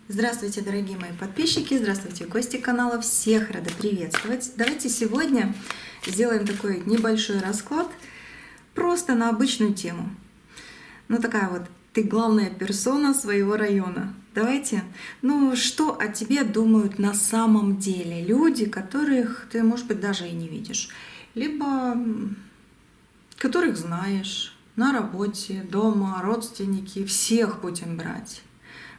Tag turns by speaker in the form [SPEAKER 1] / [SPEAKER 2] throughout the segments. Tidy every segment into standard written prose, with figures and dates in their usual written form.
[SPEAKER 1] Здравствуйте, дорогие мои подписчики, здравствуйте, гости канала, всех рада приветствовать. Давайте сегодня сделаем такой небольшой расклад просто на обычную тему. Ну такая вот, ты главная персона своего района. Давайте, что о тебе думают на самом деле люди, которых ты, может быть, даже и не видишь, либо которых знаешь на работе, дома, родственники, всех будем брать.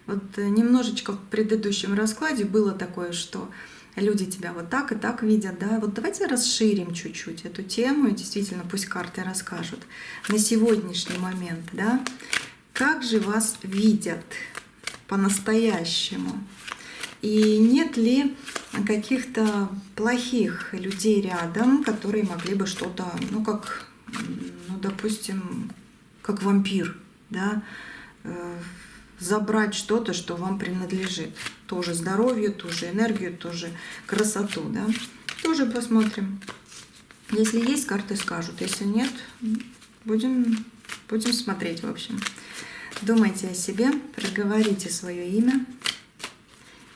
[SPEAKER 1] Вот немножечко в предыдущем раскладе было такое, что люди тебя вот так и так видят, да. Вот давайте расширим чуть-чуть эту тему, и действительно пусть карты расскажут на сегодняшний момент, да, как же вас видят по-настоящему. И нет ли каких-то плохих людей рядом, которые могли бы что-то, допустим, как вампир, да, забрать что-то, что вам принадлежит. Тоже здоровье, тоже энергию, тоже красоту, да. Тоже посмотрим. Если есть, карты скажут. Если нет, будем смотреть, в общем. Думайте о себе, проговорите свое имя.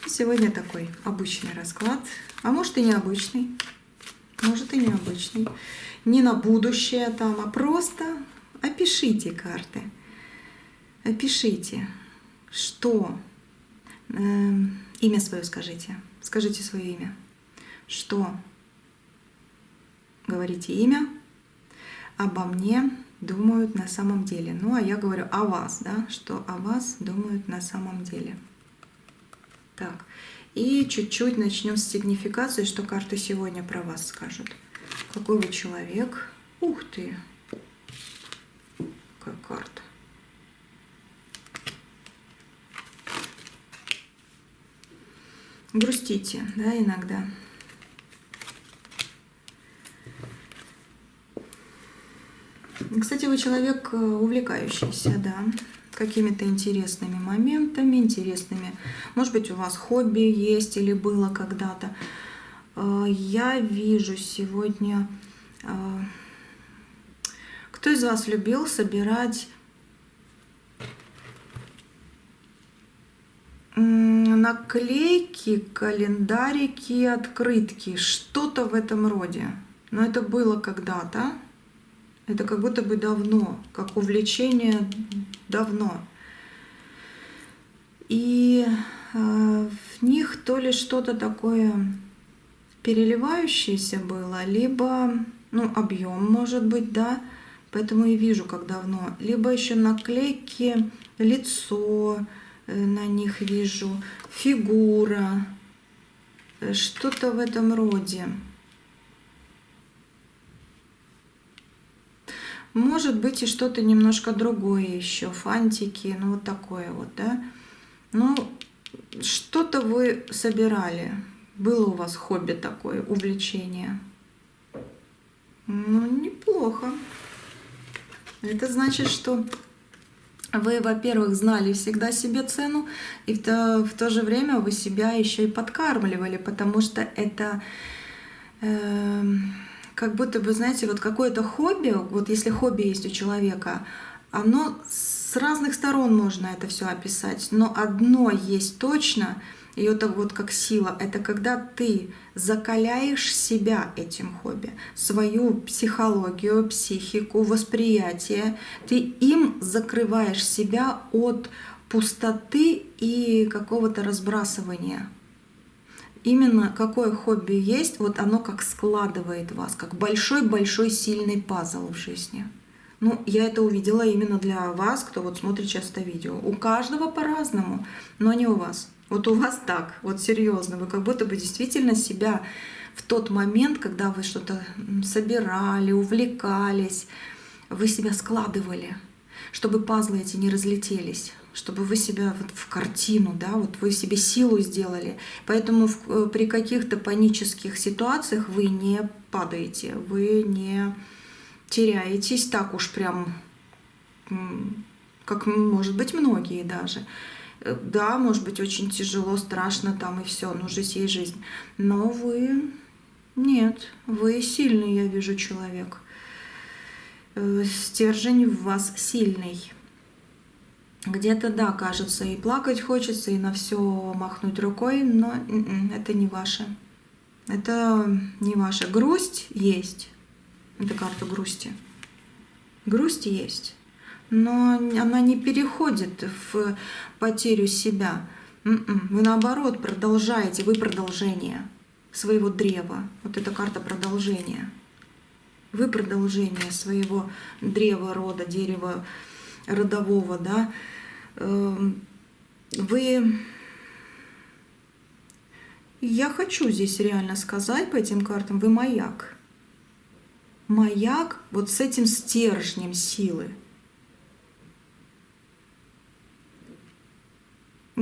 [SPEAKER 1] Сегодня такой обычный расклад. А может и необычный. Может и необычный. Не на будущее там, а просто опишите карты. Опишите. Что? Имя свое скажите. Скажите свое имя. Что? Говорите имя. Обо мне думают на самом деле. Ну, а я говорю о вас, да? Что о вас думают на самом деле. Так. И чуть-чуть начнем с сигнификации, что карты сегодня про вас скажут. Какой вы человек? Ух ты! Какая карта. Грустите, да, иногда. Кстати, вы человек увлекающийся, да, какими-то интересными моментами, интересными. Может быть, у вас хобби есть или было когда-то. Я вижу сегодня... Кто из вас любил собирать наклейки, календарики, открытки, что-то в этом роде? Но это было когда-то. Это как будто бы давно, как увлечение давно. И в них то ли что-то такое переливающееся было, либо, объем может быть, да, поэтому и вижу, как давно. Либо еще наклейки, лицо, на них вижу, фигура, что-то в этом роде. Может быть и что-то немножко другое еще, фантики, вот такое вот, да. Что-то вы собирали, было у вас хобби такое, увлечение. Неплохо. Это значит, что вы, во-первых, знали всегда себе цену, и в то же время вы себя еще и подкармливали, потому что это как будто бы, знаете, вот какое-то хобби, вот если хобби есть у человека, оно с разных сторон можно это все описать, но одно есть точно, и это вот как сила, это когда ты закаляешь себя этим хобби, свою психологию, психику, восприятие, ты им закрываешь себя от пустоты и какого-то разбрасывания. Именно какое хобби есть, вот оно как складывает вас, как большой-большой сильный пазл в жизни. Я это увидела именно для вас, кто вот смотрит сейчас это видео. У каждого по-разному, но не у вас. Вот у вас так, вот серьезно, вы как будто бы действительно себя в тот момент, когда вы что-то собирали, увлекались, вы себя складывали, чтобы пазлы эти не разлетелись, чтобы вы себя вот в картину, да, вот вы себе силу сделали. Поэтому при каких-то панических ситуациях вы не падаете, вы не теряетесь так уж прям, как, может быть, многие даже. Да, может быть, очень тяжело, страшно там и все, жизнь есть жизнь. Но вы нет, вы сильный, я вижу, человек. Стержень в вас сильный. Где-то, да, кажется, и плакать хочется, и на все махнуть рукой, но это не ваше. Это не ваша. Грусть есть. Это карта грусти. Грусть есть. Но она не переходит в потерю себя. Вы наоборот продолжаете, вы продолжение своего древа. Вот эта карта продолжения. Вы продолжение своего древа, рода, дерева родового, да. Вы... Я хочу здесь реально сказать по этим картам, вы маяк. Маяк вот с этим стержнем силы.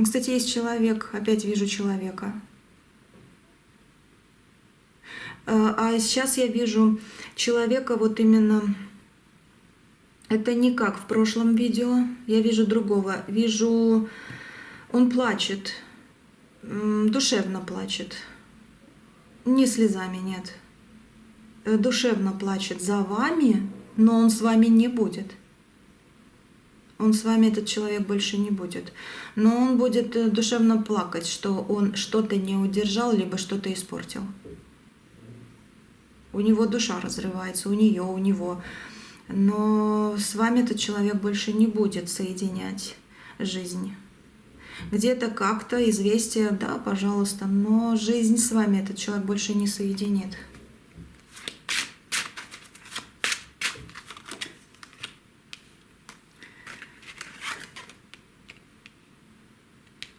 [SPEAKER 1] Кстати, есть человек, опять вижу человека. А сейчас я вижу человека вот именно... Это не как в прошлом видео, я вижу другого. Вижу, он плачет, душевно плачет. Не слезами, нет. Душевно плачет за вами, но он с вами не будет. Он с вами, этот человек, больше не будет. Но он будет душевно плакать, что он что-то не удержал, либо что-то испортил. У него душа разрывается, у нее, у него. Но с вами этот человек больше не будет соединять жизнь. Где-то как-то известие, да, пожалуйста, но жизнь с вами этот человек больше не соединит.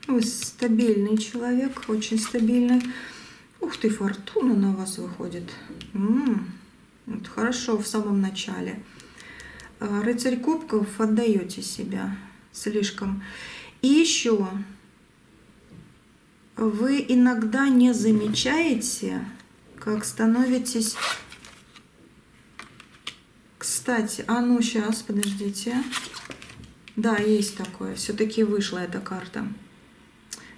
[SPEAKER 1] Вы стабильный человек, очень стабильный. Ух ты, фортуна на вас выходит. Вот хорошо в самом начале. Рыцарь кубков, отдаете себя слишком. И еще вы иногда не замечаете, как становитесь... Кстати, а ну сейчас, подождите. Да, есть такое. Все-таки вышла эта карта.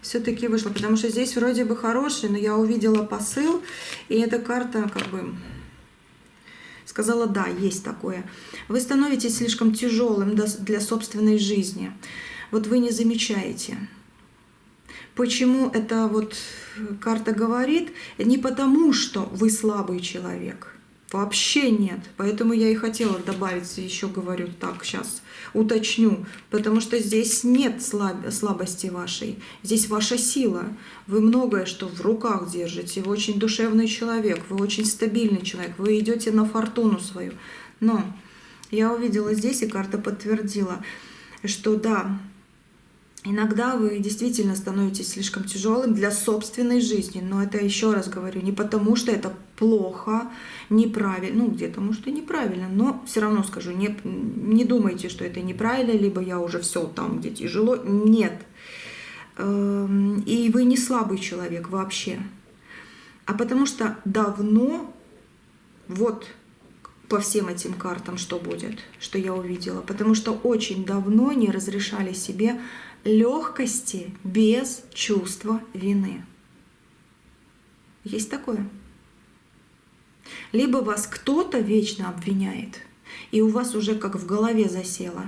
[SPEAKER 1] Все-таки вышла, потому что здесь вроде бы хороший, но я увидела посыл, и эта карта как бы... Сказала, да, есть такое. Вы становитесь слишком тяжелым для собственной жизни. Вот вы не замечаете. Почему эта вот карта говорит? Не потому, что вы слабый человек. Вообще нет. Поэтому я и хотела добавить, еще говорю так, сейчас уточню. Потому что здесь нет слабости вашей. Здесь ваша сила. Вы многое, что в руках держите. Вы очень душевный человек. Вы очень стабильный человек. Вы идете на фортуну свою. Но я увидела здесь, и карта подтвердила, что да, иногда вы действительно становитесь слишком тяжелым для собственной жизни. Но это, еще раз говорю, не потому, что это плохо, неправильно. Ну, где-то, может, и неправильно, но все равно скажу, не думайте, что это неправильно, либо я уже все там, где тяжело. Нет. И вы не слабый человек вообще. А потому что давно, вот по всем этим картам что будет, что я увидела, потому что очень давно не разрешали себе легкости без чувства вины. Есть такое? Либо вас кто-то вечно обвиняет, и у вас уже как в голове засело.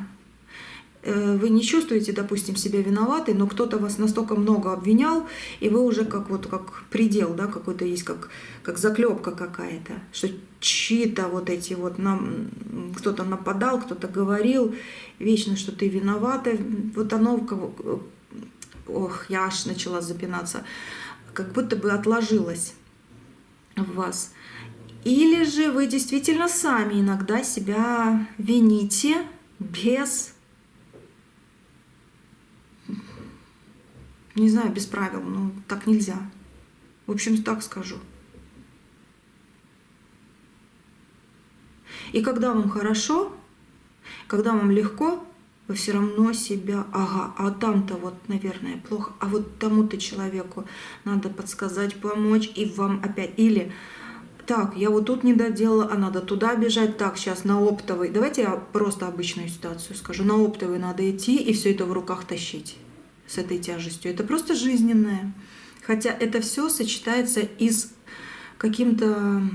[SPEAKER 1] Вы не чувствуете, допустим, себя виноватой, но кто-то вас настолько много обвинял, и вы уже как вот как предел, да, какой-то есть, как заклепка какая-то, что чьи-то вот эти вот нам кто-то нападал, кто-то говорил вечно, что ты виновата. Вот оно, ох, я аж начала запинаться, как будто бы отложилось в вас. Или же вы действительно сами иногда себя вините без, не знаю, без правил, но так нельзя. В общем, так скажу. И когда вам хорошо, когда вам легко, вы все равно себя, ага, а там-то вот, наверное, плохо, а вот тому-то человеку надо подсказать, помочь, и вам опять, или... Так, я вот тут не доделала, а надо туда бежать. Так, сейчас на оптовый. Давайте я просто обычную ситуацию скажу. На оптовый надо идти и все это в руках тащить с этой тяжестью. Это просто жизненное. Хотя это все сочетается и с каким-то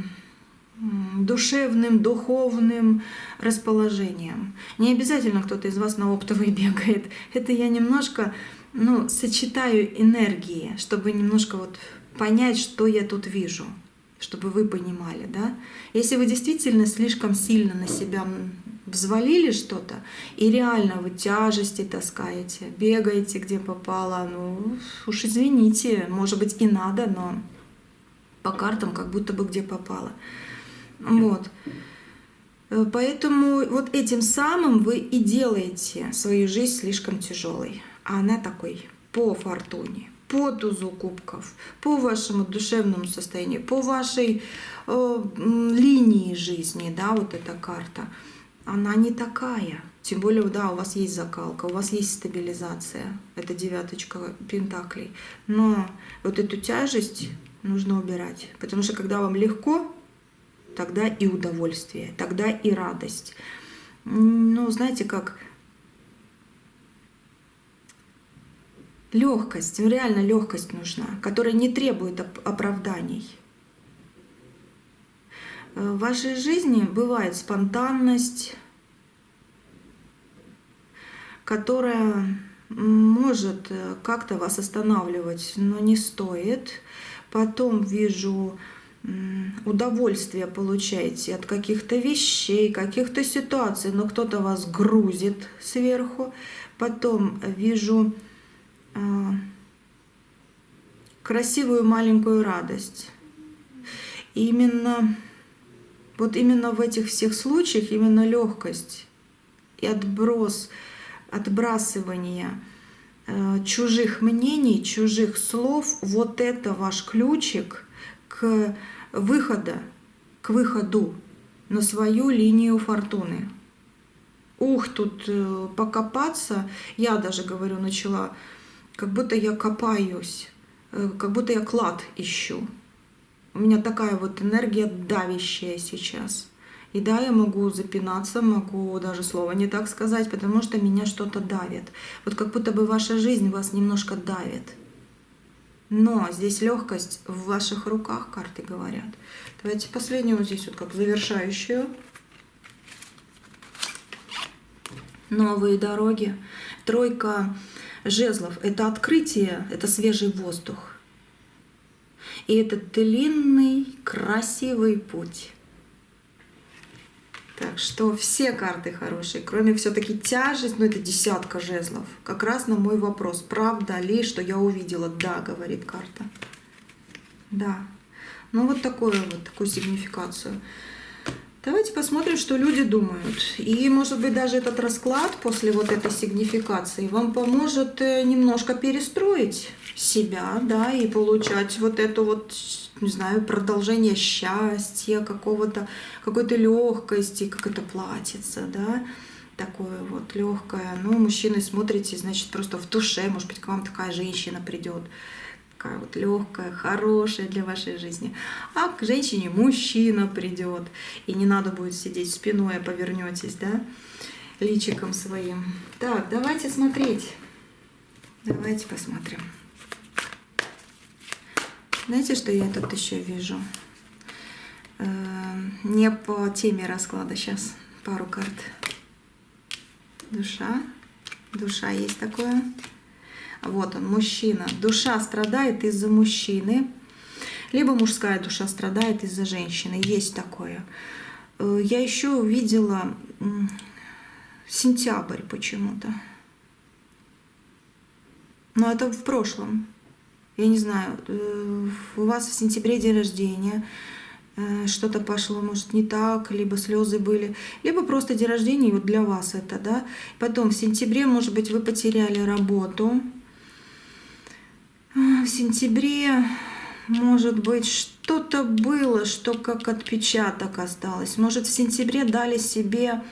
[SPEAKER 1] душевным, духовным расположением. Не обязательно кто-то из вас на оптовой бегает. Это я немножко сочетаю энергии, чтобы немножко вот понять, что я тут вижу, чтобы вы понимали, да? Если вы действительно слишком сильно на себя взвалили что-то, и реально вы тяжести таскаете, бегаете где попало, уж извините, может быть и надо, но по картам как будто бы где попало. Вот. Поэтому вот этим самым вы и делаете свою жизнь слишком тяжелой. А она такой по фортуне, по тузу кубков, по вашему душевному состоянию, по вашей линии жизни, да, вот эта карта, она не такая. Тем более, да, у вас есть закалка, у вас есть стабилизация, это 9 пентаклей. Но вот эту тяжесть нужно убирать, потому что когда вам легко, тогда и удовольствие, тогда и радость. Знаете, как легкость, реально легкость нужна, которая не требует оправданий. В вашей жизни бывает спонтанность, которая может как-то вас останавливать, но не стоит. Потом вижу, удовольствие получаете от каких-то вещей, каких-то ситуаций, но кто-то вас грузит сверху. Потом вижу красивую маленькую радость. И именно в этих всех случаях именно легкость и отбрасывание чужих мнений, чужих слов, вот это ваш ключик к выходу на свою линию фортуны. Тут покопаться, я даже говорю, начала, как будто я копаюсь, как будто я клад ищу. У меня такая вот энергия давящая сейчас. И да, я могу запинаться, могу даже слово не так сказать, потому что меня что-то давит. Вот как будто бы ваша жизнь вас немножко давит. Но здесь легкость в ваших руках, карты говорят. Давайте последнюю вот здесь вот как завершающую. Новые дороги. 3 жезлов — это открытие, это свежий воздух. И это длинный, красивый путь. Так что все карты хорошие, кроме все-таки тяжесть, это 10 жезлов. Как раз на мой вопрос, правда ли, что я увидела? Да, говорит карта. Да. Вот такую сигнификацию. Давайте посмотрим, что люди думают. И, может быть, даже этот расклад после вот этой сигнификации вам поможет немножко перестроить себя, да, и получать вот это вот, не знаю, продолжение счастья, какой-то легкости, как это платьице, да, такое вот легкое. Мужчины смотрите, значит, просто в душе, может быть, к вам такая женщина придет. Такая вот легкая, хорошая для вашей жизни. А к женщине мужчина придет. И не надо будет сидеть спиной, а повернетесь, да, личиком своим. Так, давайте смотреть. Давайте посмотрим. Знаете, что я тут еще вижу? Не по теме расклада сейчас. Пару карт. Душа. Душа есть такое. Вот он, мужчина. Душа страдает из-за мужчины. Либо мужская душа страдает из-за женщины. Есть такое. Я еще увидела сентябрь почему-то. Но это в прошлом. Я не знаю, у вас в сентябре день рождения, что-то пошло, может, не так, либо слезы были, либо просто день рождения, и вот для вас это, да. Потом в сентябре, может быть, вы потеряли работу. В сентябре, может быть, что-то было, что как отпечаток осталось. Может, в сентябре дали себе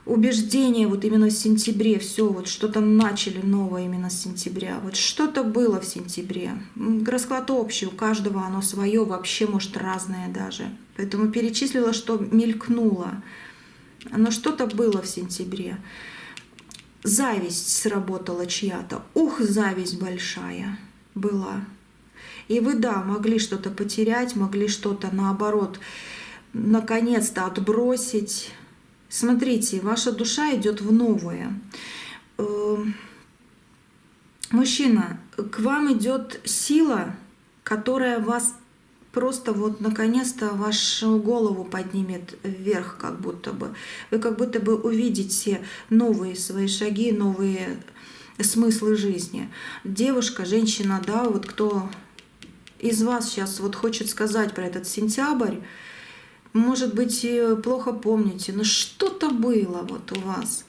[SPEAKER 1] убеждение, вот именно в сентябре, все, вот что-то начали новое именно с сентября. Вот что-то было в сентябре. Расклад общий, у каждого оно свое, вообще, может, разное даже. Поэтому перечислила, что мелькнуло. Но что-то было в сентябре. Зависть сработала чья-то. Зависть большая была. И вы, да, могли что-то потерять, могли что-то, наоборот, наконец-то отбросить. Смотрите, ваша душа идет в новое. Мужчина, к вам идет сила, которая вас просто вот наконец-то вашу голову поднимет вверх, как будто бы. Вы как будто бы увидите новые свои шаги, новые смыслы жизни. Девушка, женщина, да, вот кто из вас сейчас вот хочет сказать про этот сентябрь, может быть, плохо помните, но что-то было вот у вас.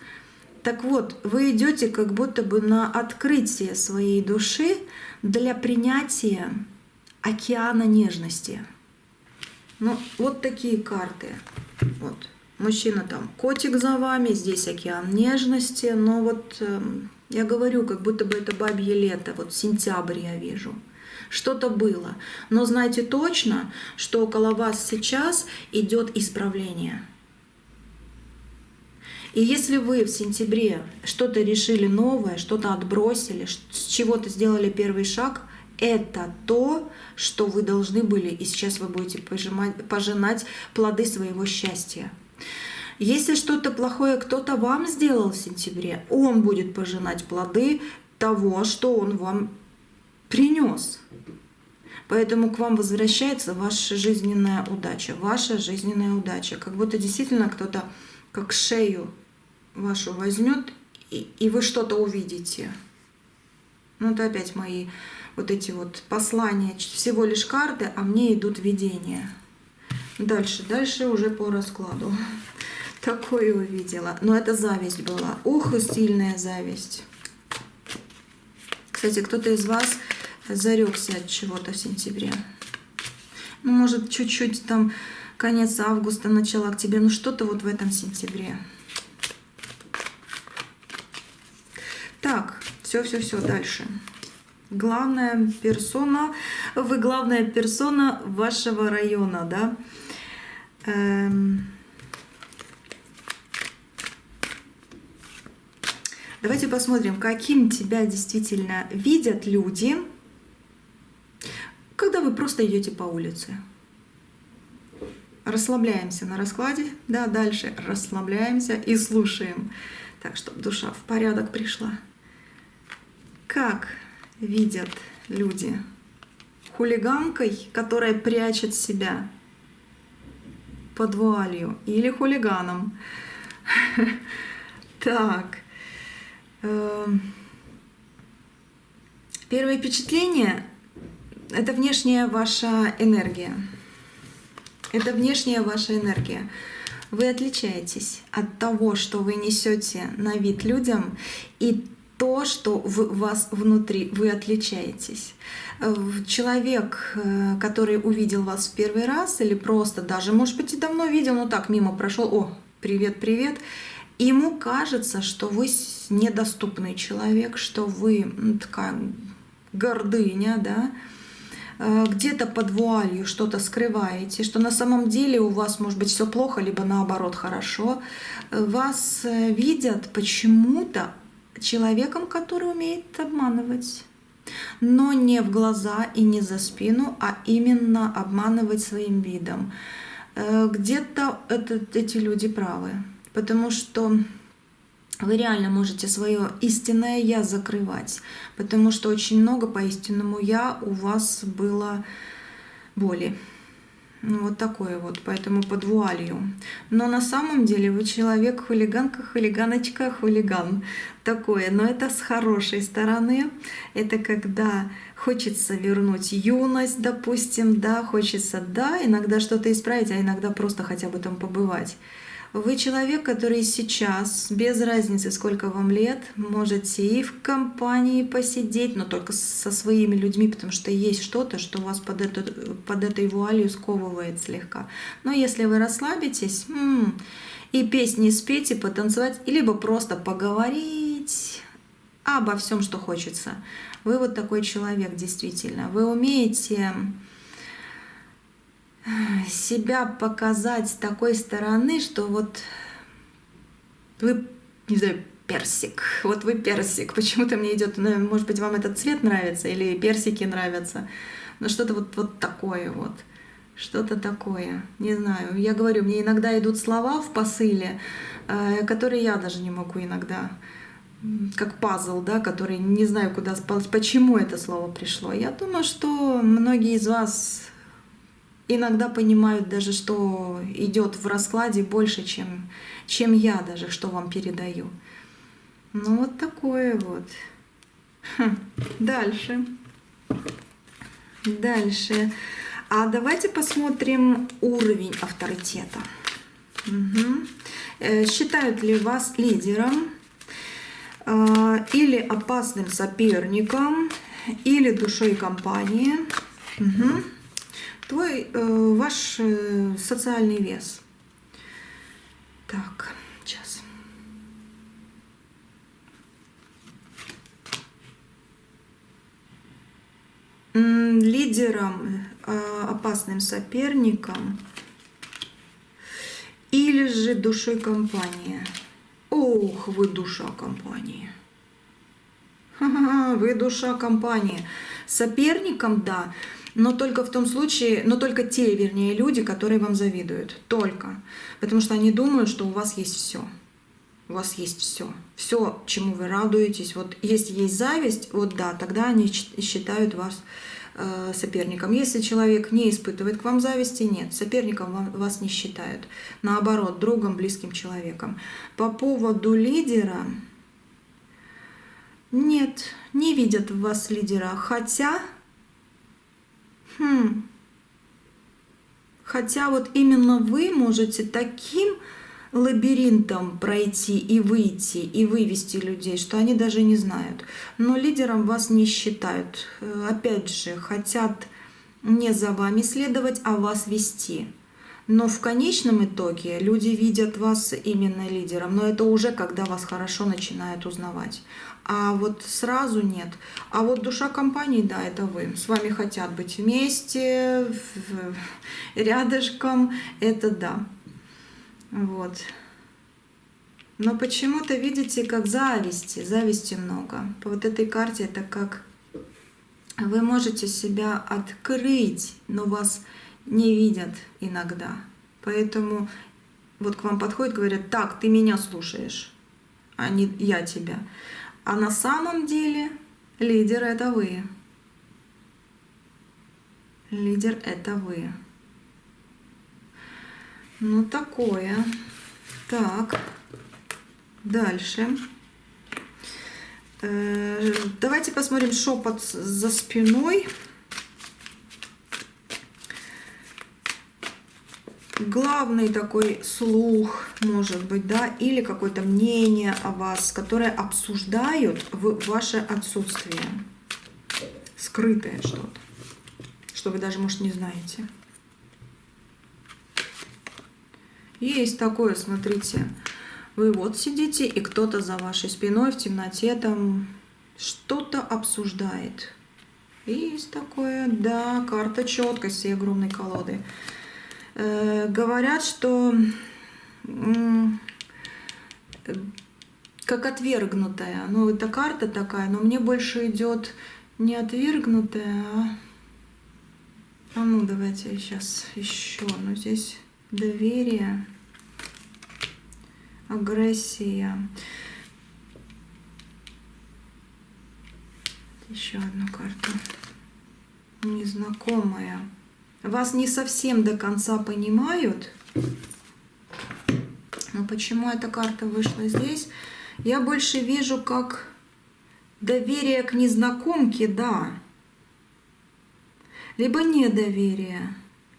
[SPEAKER 1] Так вот, вы идете как будто бы на открытие своей души для принятия океана нежности. Ну, вот такие карты. Вот. Мужчина там, котик за вами, здесь океан нежности, но вот я говорю, как будто бы это бабье лето, вот сентябрь я вижу. Что-то было. Но знайте точно, что около вас сейчас идет исправление. И если вы в сентябре что-то решили новое, что-то отбросили, с чего-то сделали первый шаг, это то, что вы должны были, и сейчас вы будете пожинать плоды своего счастья. Если что-то плохое кто-то вам сделал в сентябре, он будет пожинать плоды того, что он вам принес. Поэтому к вам возвращается ваша жизненная удача. Ваша жизненная удача. Как будто действительно кто-то как шею вашу возьмет, и вы что-то увидите. Ну, это опять мои вот эти вот послания. Всего лишь карты, а мне идут видения. Дальше уже по раскладу. Такое увидела. Но это зависть была. Ух, сильная зависть. Кстати, кто-то из вас зарекся от чего-то в сентябре. Ну, может, чуть-чуть там конец августа, начало октября. Ну, что-то вот в этом сентябре. Так, все, дальше. Главная персона, вы главная персона вашего района, да? Давайте посмотрим, каким тебя действительно видят люди, когда вы просто идете по улице. Расслабляемся на раскладе, да, дальше расслабляемся и слушаем. Так, чтобы душа в порядок пришла. Как видят люди? Хулиганкой, которая прячет себя под вуалью, или хулиганом? Так. Первое впечатление — это внешняя ваша энергия. Это внешняя ваша энергия. Вы отличаетесь от того, что вы несете на вид людям, и то, что в вас внутри, вы отличаетесь. Человек, который увидел вас в первый раз, или просто даже, может быть, и давно видел, но так мимо прошел, о, привет, привет, ему кажется, что вы недоступный человек, что вы такая гордыня, да, где-то под вуалью что-то скрываете, что на самом деле у вас может быть все плохо, либо наоборот хорошо. Вас видят почему-то человеком, который умеет обманывать. Но не в глаза и не за спину, а именно обманывать своим видом. Где-то эти люди правы, потому что вы реально можете свое истинное «я» закрывать, потому что очень много по истинному «я» у вас было боли. Ну, вот такое вот, поэтому под вуалью. Но на самом деле вы человек хулиганка, хулиганочка, хулиган. Такое, но это с хорошей стороны. Это когда хочется вернуть юность, допустим, да, хочется, да, иногда что-то исправить, а иногда просто хотя бы там побывать. Вы человек, который сейчас, без разницы, сколько вам лет, можете и в компании посидеть, но только со своими людьми, потому что есть что-то, что вас под этой вуалью сковывает слегка. Но если вы расслабитесь и песни спеть, и потанцевать, либо просто поговорить обо всем, что хочется, вы вот такой человек действительно. Вы умеете себя показать с такой стороны, что вот вы, не знаю, персик. Вот вы персик. Почему-то мне идет, может быть, вам этот цвет нравится или персики нравятся, но что-то вот такое вот. Что-то такое. Не знаю. Я говорю, мне иногда идут слова в посыле, которые я даже не могу иногда, как пазл, да, который не знаю, куда спалось, почему это слово пришло. Я думаю, что многие из вас иногда понимают даже, что идет в раскладе больше, чем я даже, что вам передаю. Ну вот такое вот. Дальше. Дальше. А давайте посмотрим уровень авторитета. Угу. Считают ли вас лидером или опасным соперником, или душой компании? Угу. Ваш социальный вес. Так, сейчас. Лидером, опасным соперником или же душой компании. Ох, вы душа компании. Ха-ха, вы душа компании. Соперником, да, но только в том случае, но только те, вернее, люди, которые вам завидуют. Только. Потому что они думают, что у вас есть все. У вас есть все. Все, чему вы радуетесь. Вот если есть зависть, вот да, тогда они считают вас соперником. Если человек не испытывает к вам зависти, нет, соперником вас не считают. Наоборот, другом, близким человеком. По поводу лидера, нет, не видят в вас лидера. Хотя вот именно вы можете таким лабиринтом пройти и выйти, и вывести людей, что они даже не знают. Но лидером вас не считают. Опять же, хотят не за вами следовать, а вас вести. Но в конечном итоге люди видят вас именно лидером. Но это уже когда вас хорошо начинают узнавать. А вот сразу нет. А вот душа компании, да, это вы. С вами хотят быть вместе, рядышком, это да. Вот. Но почему-то видите, как зависти много. По вот этой карте это как вы можете себя открыть, но вас не видят иногда. Поэтому вот к вам подходят, говорят: так, ты меня слушаешь, а не я тебя. А на самом деле лидер — это вы. Лидер — это вы. Ну, такое. Так, дальше. Давайте посмотрим шепот за спиной. Главный такой слух, может быть, да, или какое-то мнение о вас, которое обсуждают в ваше отсутствие. Скрытое что-то, что вы даже, может, не знаете. Есть такое, смотрите, вы вот сидите, и кто-то за вашей спиной в темноте там что-то обсуждает. Есть такое, да, карта четкости огромной колоды. Говорят, что как отвергнутая. Ну, это карта такая, но мне больше идет не отвергнутая, а ну, давайте сейчас еще. Ну, здесь доверие, агрессия. Еще одну карту. Незнакомая. Вас не совсем до конца понимают. Но почему эта карта вышла здесь? Я больше вижу как доверие к незнакомке, да. Либо недоверие.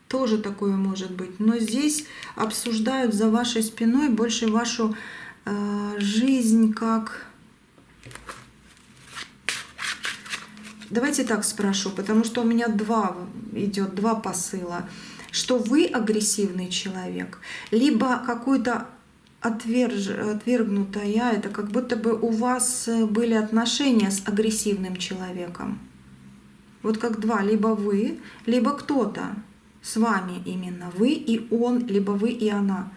[SPEAKER 1] Тоже такое может быть. Но здесь обсуждают за вашей спиной больше вашу жизнь как... Давайте так спрошу, потому что у меня идет два посыла. Что вы агрессивный человек, либо какую-то отвергнутая, это как будто бы у вас были отношения с агрессивным человеком. Вот как два, либо вы, либо кто-то с вами именно. Вы и он, либо вы и она.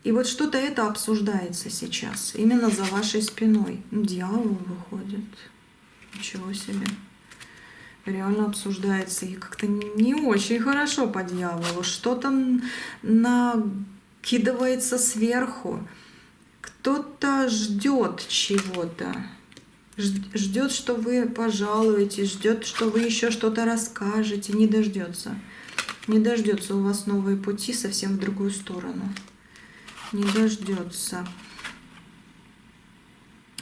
[SPEAKER 1] И вот что-то это обсуждается сейчас, именно за вашей спиной. Дьявол выходит. Ничего себе. реально обсуждается и как-то не очень хорошо по дьяволу. Что-то накидывается сверху. Кто-то ждет чего-то. Ждет, что вы пожалуетесь, ждет, что вы еще что-то расскажете. Не дождется. Не дождется у вас новые пути совсем в другую сторону. Не дождется.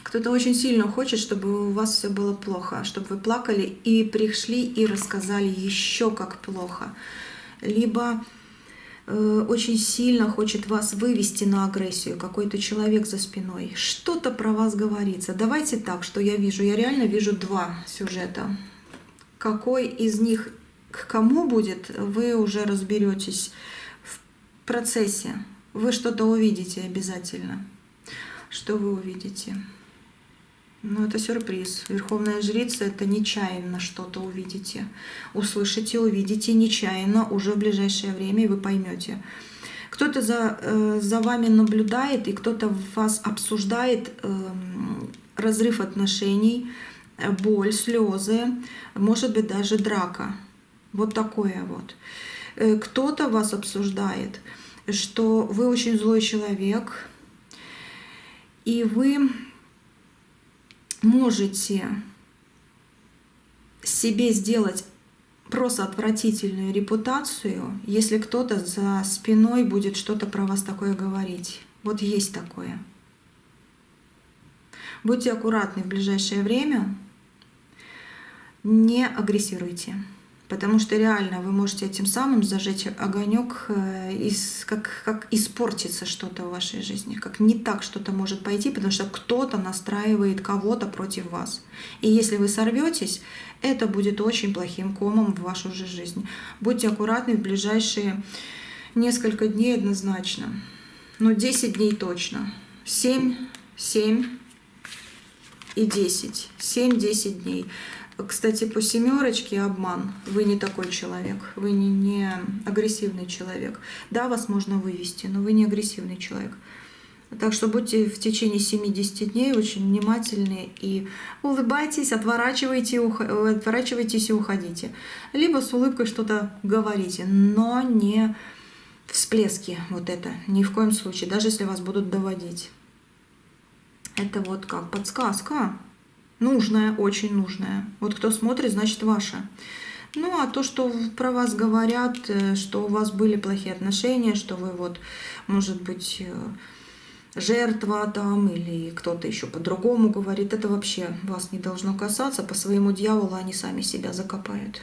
[SPEAKER 1] Кто-то очень сильно хочет, чтобы у вас все было плохо, чтобы вы плакали и пришли и рассказали еще как плохо. Либо очень сильно хочет вас вывести на агрессию, какой-то человек за спиной. Что-то про вас говорится. Давайте так, что я вижу. Я реально вижу два сюжета. Какой из них к кому будет, вы уже разберетесь в процессе. Вы что-то увидите обязательно. Что вы увидите? Ну, это сюрприз. Верховная жрица — это нечаянно что-то увидите. Услышите, увидите нечаянно уже в ближайшее время, и вы поймете. Кто-то за вами наблюдает, и кто-то вас обсуждает разрыв отношений, боль, слезы, может быть, даже драка. Вот такое вот. Кто-то вас обсуждает, что вы очень злой человек, и вы можете себе сделать просто отвратительную репутацию, если кто-то за спиной будет что-то про вас такое говорить. Вот есть такое. Будьте аккуратны в ближайшее время, не агрессируйте. Потому что реально вы можете этим самым зажечь огонек, как испортится что-то в вашей жизни, как не так что-то может пойти, потому что кто-то настраивает кого-то против вас. И если вы сорветесь, это будет очень плохим комом в вашу же жизнь. Будьте аккуратны в ближайшие несколько дней однозначно. Но 10 дней точно. 7 и 10. 7-10 дней. Кстати, по семерочке обман. Вы не такой человек, вы не агрессивный человек. Да, вас можно вывести, но вы не агрессивный человек. Так что будьте в течение 70 дней очень внимательны и улыбайтесь, отворачивайтесь и уходите. Либо с улыбкой что-то говорите, но не всплески вот это, ни в коем случае, даже если вас будут доводить. Это вот как подсказка. Нужная, очень нужная. Вот кто смотрит, значит ваше. Ну, а то, что про вас говорят, что у вас были плохие отношения, что вы вот, может быть, жертва там, или кто-то еще по-другому говорит, это вообще вас не должно касаться. По своему дьяволу они сами себя закопают.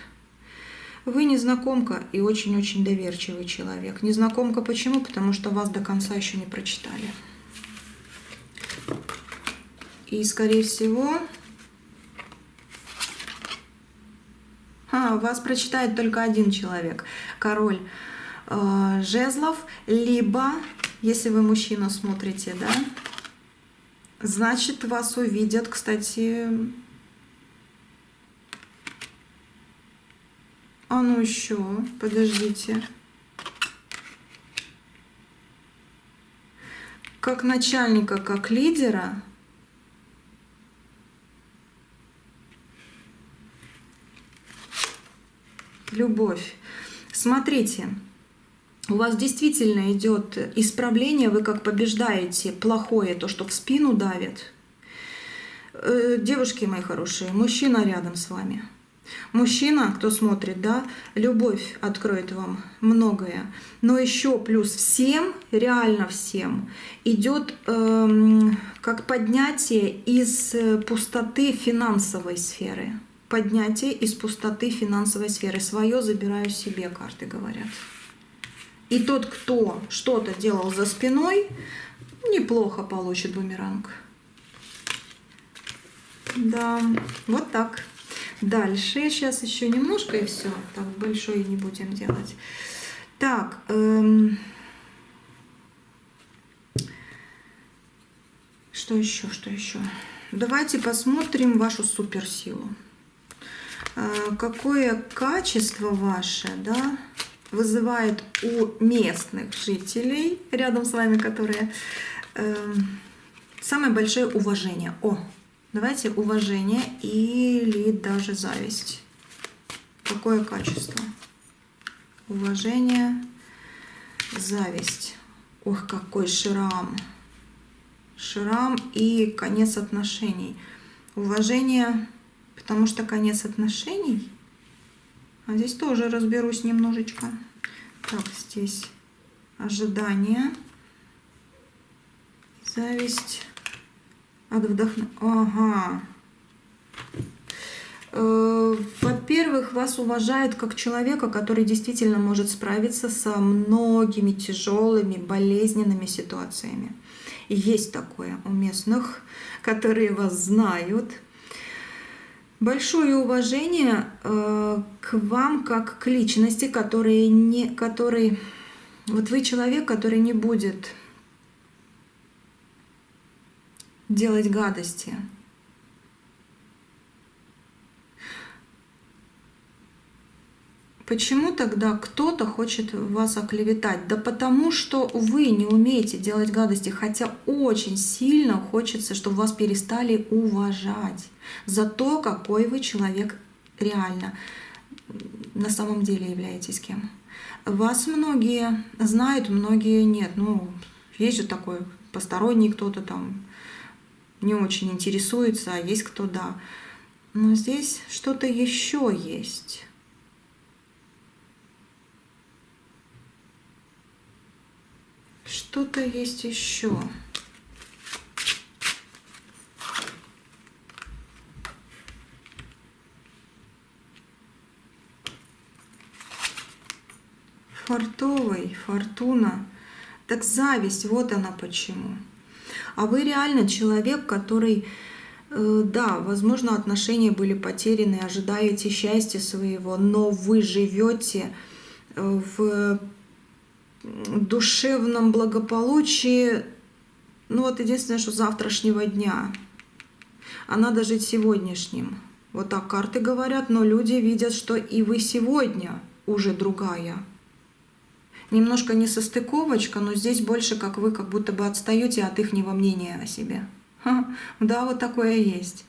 [SPEAKER 1] Вы незнакомка и очень-очень доверчивый человек. Незнакомка почему? Потому что вас до конца еще не прочитали. И, скорее всего, вас прочитает только один человек. Король жезлов. Либо, если вы мужчина смотрите, да, значит, вас увидят, кстати. А ну еще, подождите. Как начальника, как лидера. Любовь. Смотрите, у вас действительно идет исправление, вы как побеждаете плохое, то, что в спину давит. Девушки мои хорошие, мужчина рядом с вами. Мужчина, кто смотрит, да, любовь откроет вам многое. Но еще плюс всем, реально всем, идет как поднятие из пустоты финансовой сферы. Поднятие из пустоты финансовой сферы. Свое забираю себе, карты говорят. И тот, кто что-то делал за спиной, неплохо получит бумеранг. Да, вот так. Дальше, сейчас еще немножко и все. Так, большой не будем делать. Так, что еще, что еще? Давайте посмотрим вашу суперсилу. Какое качество ваше, да, вызывает у местных жителей, рядом с вами, которые самое большое уважение. Давайте уважение или даже зависть. Какое качество? Уважение, зависть. Ох, какой шрам. Шрам и конец отношений. Уважение, потому что конец отношений. А здесь тоже разберусь немножечко. Так, здесь ожидание, зависть от вдохновения. Ага. Во-первых, вас уважают как человека, который действительно может справиться со многими тяжелыми, болезненными ситуациями. И есть такое у местных, которые вас знают. Большое уважение к вам как к личности, который вот вы человек, который не будет делать гадости. Почему тогда кто-то хочет вас оклеветать? Да потому что вы не умеете делать гадости, хотя очень сильно хочется, чтобы вас перестали уважать за то, какой вы человек реально на самом деле являетесь кем. Вас многие знают, многие нет. Ну, есть же такой посторонний кто-то там не очень интересуется, а есть кто да. Но здесь что-то еще есть. Что-то есть еще. Фартовый, фортуна. Так зависть, вот она почему. А вы реально человек, который, да, возможно, отношения были потеряны, ожидаете счастья своего, но вы живете в душевном благополучии, ну вот единственное, что завтрашнего дня. А надо жить сегодняшним. Вот так карты говорят, но люди видят, что и вы сегодня уже другая. Немножко несостыковочка, но здесь больше как вы как будто бы отстаете от ихнего мнения о себе. Да, вот такое есть.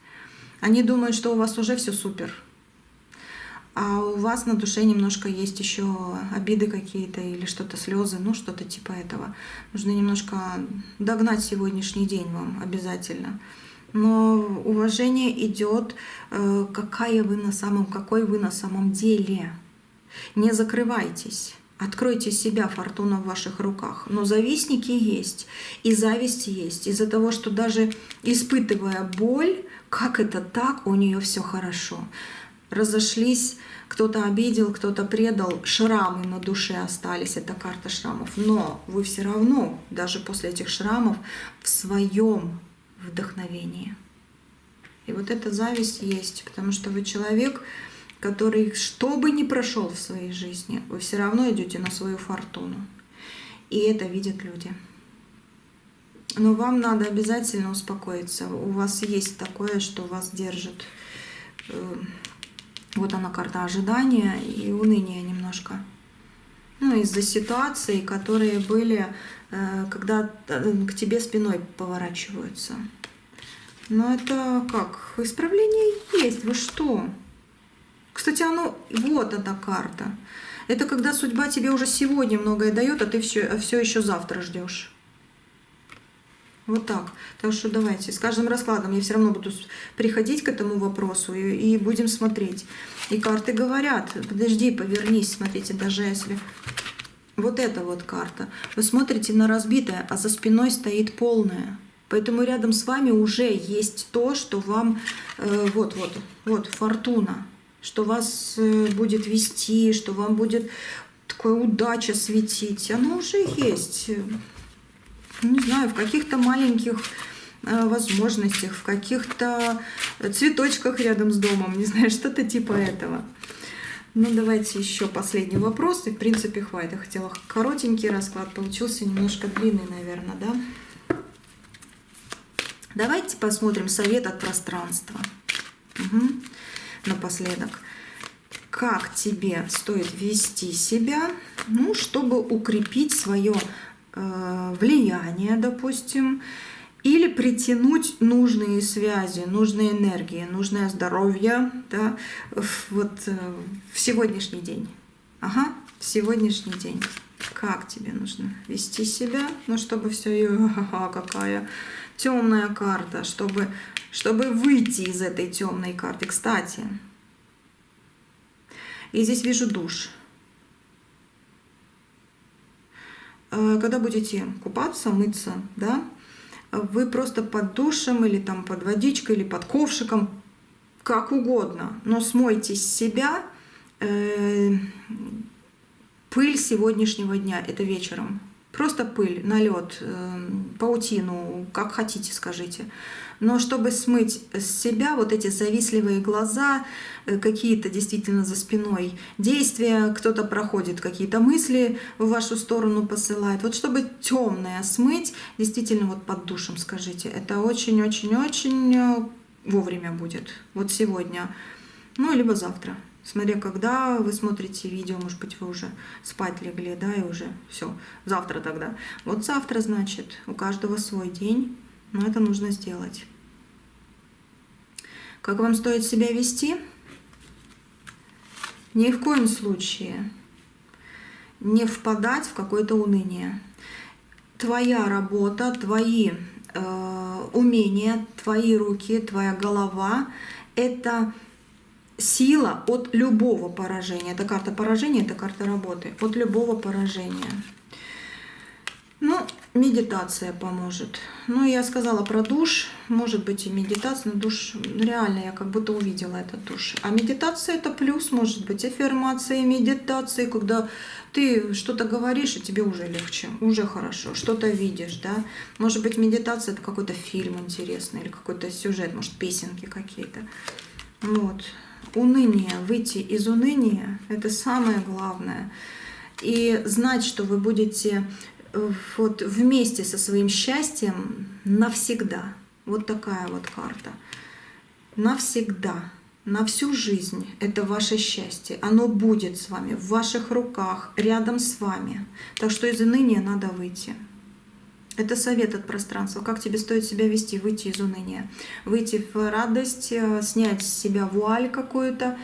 [SPEAKER 1] Они думают, что у вас уже все супер. А у вас на душе немножко есть еще обиды какие-то или что-то, слезы, ну что-то типа этого. Нужно немножко догнать сегодняшний день вам обязательно. Но уважение идет, какой вы на самом деле. Не закрывайтесь. Откройте себя, фортуна в ваших руках. Но завистники есть, и зависть есть. Из-за того, что даже испытывая боль, как это так, у нее все хорошо. Разошлись, кто-то обидел, кто-то предал, шрамы на душе остались, это карта шрамов. Но вы все равно, даже после этих шрамов, в своем вдохновении. И вот эта зависть есть, потому что вы человек, который, что бы ни прошел в своей жизни, вы все равно идете на свою фортуну. И это видят люди. Но вам надо обязательно успокоиться. У вас есть такое, что вас держит. Вот она карта ожидания и уныния немножко. Ну, из-за ситуаций, которые были, когда к тебе спиной поворачиваются. Но это как? Исправление есть. Вы что? Кстати, вот эта карта. Это когда судьба тебе уже сегодня многое дает, а ты все еще завтра ждешь. Вот так. Так что давайте, с каждым раскладом я все равно буду приходить к этому вопросу и будем смотреть. И карты говорят, подожди, повернись, смотрите, даже если... Вот эта вот карта. Вы смотрите на разбитое, а за спиной стоит полное. Поэтому рядом с вами уже есть то, что вам... Вот, фортуна. Что вас будет вести, что вам будет такая удача светить. Оно уже есть. Не знаю, в каких-то маленьких возможностях, в каких-то цветочках рядом с домом, не знаю, что-то типа этого. Ну, давайте еще последний вопрос, и в принципе хватит. Я хотела коротенький расклад, получился немножко длинный, наверное, да? Давайте посмотрим совет от пространства. Угу. Напоследок. Как тебе стоит вести себя, чтобы укрепить свое влияние, допустим, или притянуть нужные связи, нужные энергии, нужное здоровье, да, вот в сегодняшний день. Ага, в сегодняшний день. Как тебе нужно вести себя, ну, чтобы все, какая темная карта, чтобы выйти из этой темной карты. Кстати, я здесь вижу душ. Когда будете купаться, мыться, да, вы просто под душем или там под водичкой или под ковшиком, как угодно, но смойте с себя пыль сегодняшнего дня, это вечером. Просто пыль, налет, паутину, как хотите, скажите. Но чтобы смыть с себя вот эти завистливые глаза, какие-то действительно за спиной действия, кто-то проходит, какие-то мысли в вашу сторону посылает. Вот чтобы темное смыть, действительно вот под душем, скажите. Это очень-очень-очень вовремя будет. Вот сегодня. Ну, либо завтра. Смотря когда вы смотрите видео, может быть, вы уже спать легли, да, и уже все, завтра тогда. Вот завтра, значит, у каждого свой день, но это нужно сделать. Как вам стоит себя вести? Ни в коем случае не впадать в какое-то уныние. Твоя работа, твои умения, твои руки, твоя голова – это сила от любого поражения. Это карта поражения, это карта работы. От любого поражения. Ну, медитация поможет. Ну, я сказала про душ. Может быть и медитация, но душ реально я как будто увидела этот душ. А медитация это плюс, может быть, аффирмации, медитации, когда ты что-то говоришь, и тебе уже легче, уже хорошо, что-то видишь, да. Может быть, медитация это какой-то фильм интересный или какой-то сюжет, может, песенки какие-то. Вот. Уныние, выйти из уныния – это самое главное. И знать, что вы будете вот вместе со своим счастьем навсегда. Вот такая вот карта. Навсегда, на всю жизнь это ваше счастье. Оно будет с вами, в ваших руках, рядом с вами. Так что из уныния надо выйти. Это совет от пространства. Как тебе стоит себя вести, выйти из уныния. Выйти в радость, снять с себя вуаль какую-то,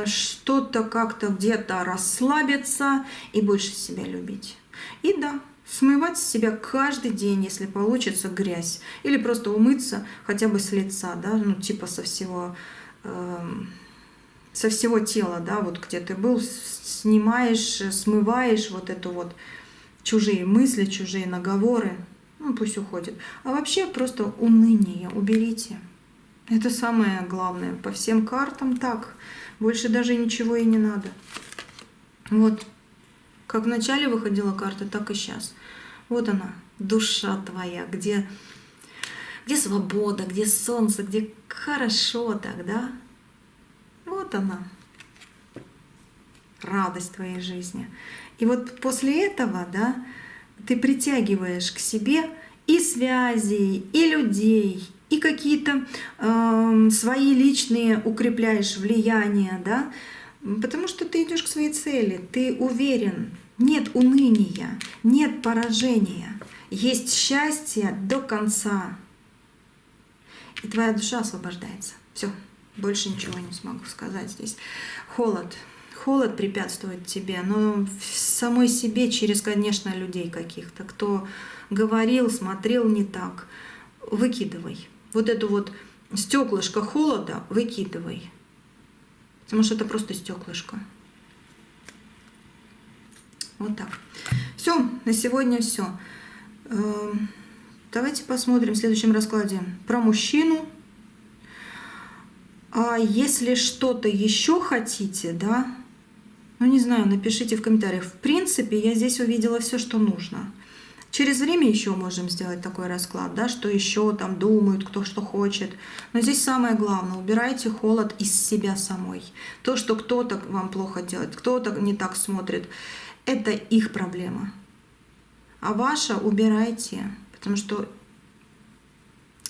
[SPEAKER 1] что-то как-то где-то расслабиться и больше себя любить. И да, смывать с себя каждый день, если получится, грязь. Или просто умыться хотя бы с лица, да, ну типа со всего тела, да, вот где ты был, снимаешь, смываешь вот эту вот чужие мысли, чужие наговоры, ну пусть уходит. А вообще просто уныние уберите. Это самое главное. По всем картам так. Больше даже ничего и не надо. Вот. Как в начале выходила карта, так и сейчас. Вот она, душа твоя, где свобода, где солнце, где хорошо так, да? Вот она, радость твоей жизни. И вот после этого, да, ты притягиваешь к себе и связи, и людей, и какие-то свои личные укрепляешь влияния, да, потому что ты идешь к своей цели, ты уверен, нет уныния, нет поражения, есть счастье до конца. И твоя душа освобождается. Все, больше ничего не смогу сказать здесь. Холод препятствует тебе, но в самой себе через, конечно, людей каких-то, кто говорил, смотрел не так. Выкидывай. Вот это вот стеклышко холода выкидывай. Потому что это просто стеклышко. Вот так. Все, на сегодня все. Давайте посмотрим в следующем раскладе про мужчину. А если что-то еще хотите, да, ну не знаю, напишите в комментариях. В принципе, я здесь увидела все, что нужно. Через время еще можем сделать такой расклад, да, что еще там думают, кто что хочет. Но здесь самое главное, убирайте холод из себя самой. То, что кто-то вам плохо делает, кто-то не так смотрит, это их проблема. А ваша убирайте, потому что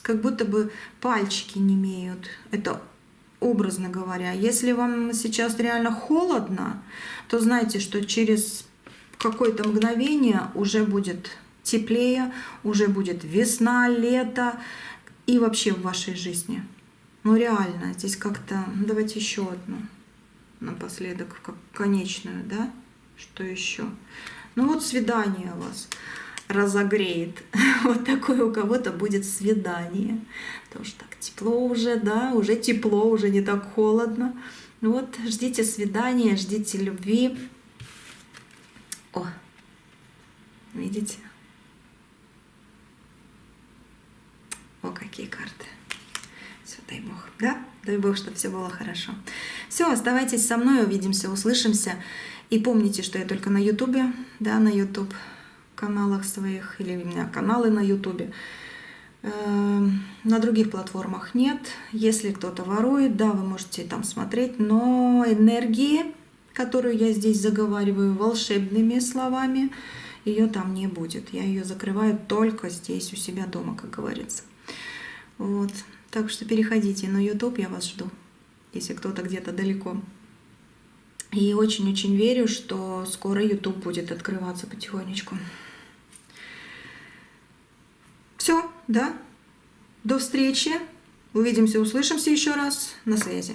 [SPEAKER 1] как будто бы пальчики немеют. Это образно говоря. Если вам сейчас реально холодно, то знайте, что через какое-то мгновение уже будет теплее, уже будет весна, лето и вообще в вашей жизни. Ну реально, здесь как-то... Давайте еще одну напоследок, как конечную, да? Что еще? Ну вот свидание у вас разогреет. Вот такое у кого-то будет свидание. Тоже так тепло уже, да? Уже тепло, уже не так холодно. Ну вот ждите свидания, ждите любви. О, видите? О, какие карты. Все, дай Бог, да? Дай Бог, чтобы все было хорошо. Все, оставайтесь со мной, увидимся, услышимся. И помните, что я только на Ютубе, да, на Ютуб каналах своих, или у меня каналы на Ютубе. На других платформах нет. Если кто-то ворует, да, вы можете там смотреть, но энергии, которую я здесь заговариваю волшебными словами, ее там не будет. Я ее закрываю только здесь, у себя дома, как говорится. Вот. Так что переходите на YouTube, я вас жду, если кто-то где-то далеко. И очень-очень верю, что скоро YouTube будет открываться потихонечку. Все, да? До встречи. Увидимся, услышимся еще раз. На связи.